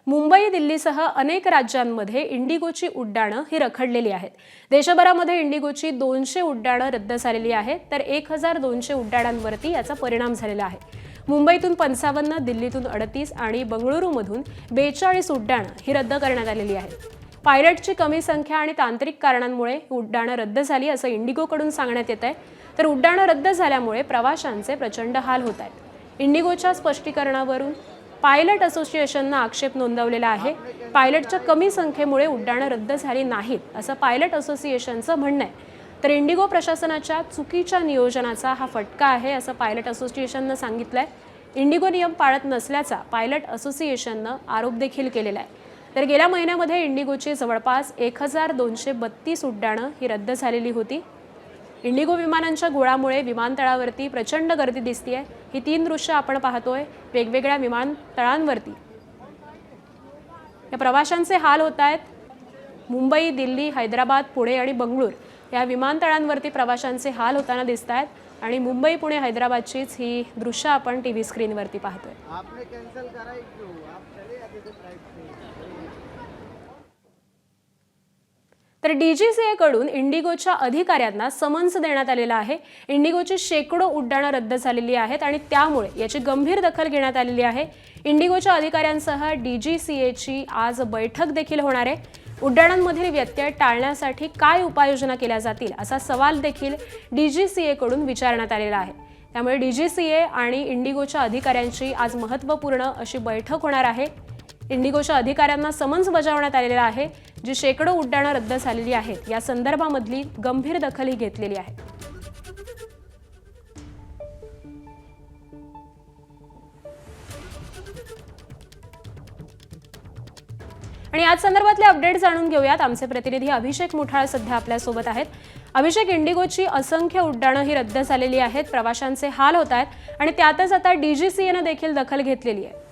मुंबई, दिल्लीसह अनेक राज्यांमध्ये इंडिगोची उड्डाणं ही रखडलेली आहेत। देशभरामध्ये इंडिगोची 200 उड्डाणं रद्द झालेली आहेत, तर 1200 उड्डाणांवरती याचा परिणाम झालेला आहे। मुंबईतून 55, दिल्लीतून 38 आणि बंगळुरूमधून 42 उड्डाणं ही रद्द करण्यात आलेली आहेत। पायलटची कमी संख्या आणि तांत्रिक कारणांमुळे उड्डाणं रद्द झाली असं इंडिगोकडून सांगण्यात येत आहे। तर उड्डाणं रद्द झाल्यामुळे प्रवाशांचे प्रचंड हाल होत आहेत। इंडिगोच्या स्पष्टीकरणावरून पायलट असोसिएशननं आक्षेप नोंदवलेला आहे। पायलटच्या कमी संख्येमुळे उड्डाणं रद्द झाली नाहीत असं पायलट असोसिएशनचं म्हणणं आहे। तर इंडिगो प्रशासनाच्या चुकीच्या नियोजनाचा हा फटका आहे असं पायलट असोसिएशननं सांगितलंय। इंडिगो नियम पाळत नसल्याचा पायलट असोसिएशननं आरोप देखील केलेला आहे। तर गेल्या महिन्यामध्ये इंडिगोची जवळपास 1232 उड्डाणं ही रद्द झालेली होती। इंडिगो विमानांच्या घोळामुळे विमानतळावरती प्रचंड गर्दी दिसतेय। ही 3 दृश्य आपण पाहतोय वेगवेगळ्या विमानतळांवरती। या प्रवाशांचे हाल होत आहेत। मुंबई, दिल्ली, हैदराबाद, पुणे आणि बंगळूर या विमानतळांवरती प्रवाशांचे हाल होताना दिसत आहेत आणि मुंबई, पुणे, हैदराबादचीच ही दृश्य आपण टीव्ही स्क्रीनवरती पाहतोय। आपने कैंसिल करा क्यों? आप चले आते थे फ्लाइट से। तर DGCA कडून इंडिगोच्या अधिकाऱ्यांना समन्स देण्यात आलेला आहे। इंडिगोची शेकडो उड्डाणं रद्द झालेली आहेत आणि त्यामुळे याची गंभीर दखल घेण्यात आलेली आहे। इंडिगोच्या अधिकाऱ्यांसह DGCA ची आज बैठक देखील होणार आहे। उड्डाणांमधील व्यत्यय टाळण्यासाठी काय उपाययोजना केल्या जातील असा सवाल देखील DGCA कडून विचारण्यात आलेला आहे। त्यामुळे DGCA आणि इंडिगोच्या अधिकाऱ्यांची आज महत्त्वपूर्ण अशी बैठक होणार आहे। इंडिगोच्या अधिकाऱ्यांना समन्स बजावण्यात आलेला आहे। जी शेकडो उड्डाणं रद्द झालेली आहेत या संदर्भामधली गंभीर दखल ही घेतलेली आहे। आणि आज संदर्भातले अपडेट जाणून घेऊयात। आमचे प्रतिनिधी अभिषेक मुठाळ सध्या आपल्या सोबत आहेत। अभिषेक, इंडिगोची असंख्य उड्डाणं ही रद्द झालेली आहेत, प्रवाशांचे हाल होत आहेत आणि त्यातच आता DGCA ने देखील दखल घेतलेली आहे।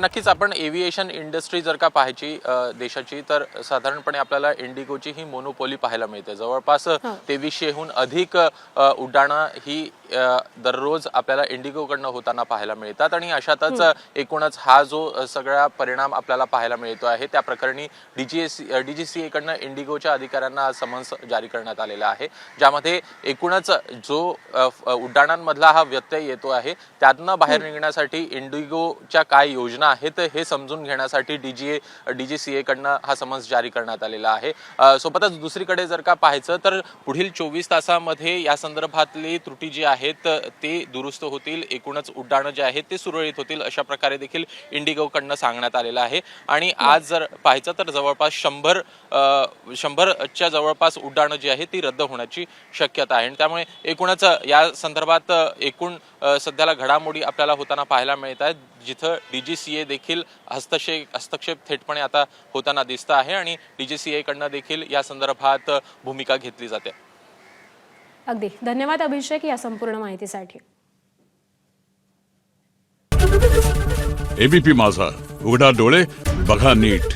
नक्कीच आपण एव्हिएशन इंडस्ट्री जर का पाहायची देशाची तर साधारणपणे आपल्याला इंडिगोची ही मोनोपोली पाहायला मिळते। जवळपास 2300हून अधिक उड्डाणं ही दररोज आपल्याला इंडिगोकडनं होताना पाहायला मिळतात आणि अशातच एकूणच हा जो सगळा परिणाम आपल्याला पाहायला मिळतो आहे त्या प्रकरणी DGCA कडनं इंडिगोच्या अधिकाऱ्यांना समन्स जारी करण्यात आलेला आहे, ज्यामध्ये एकूणच जो उड्डाणांमधला हा व्यत्यय येतो आहे त्यातनं बाहेर निघण्यासाठी इंडिगोच्या काय योजना आहेत हे समजून घेण्यासाठी DGCA कडनं हा समन्स जारी करण्यात आलेला आहे। सोबतच दुसरीकडे जर का पाहायचं तर पुढील 24 तासांमध्ये या संदर्भातली त्रुटी जी आहेत ते दुरुस्त होतील, एकूणच उड्डाणं जे आहेत ते सुरळीत होतील अशा प्रकारे देखील इंडिगो कडनं सांगण्यात आलेलं आहे। आणि आज जर पाहायचं तर जवळपास 100च्या जवळपास उड्डाणं जी आहेत ती रद्द होण्याची शक्यता आहे। त्यामुळे एकूणच या संदर्भात एकूण सध्याला घडामोडी आपल्याला होताना पाहायला मिळत आहेत, जिथं DGCA देखील हस्तक्षेप थेटपणे आता होताना दिसत आहे आणि DGCA कडनं देखील या संदर्भात भूमिका घेतली जाते। अगदी धन्यवाद अभिषेक या संपूर्ण माहितीसाठी। ABP माझा, उघडा डोळे बघा नीट।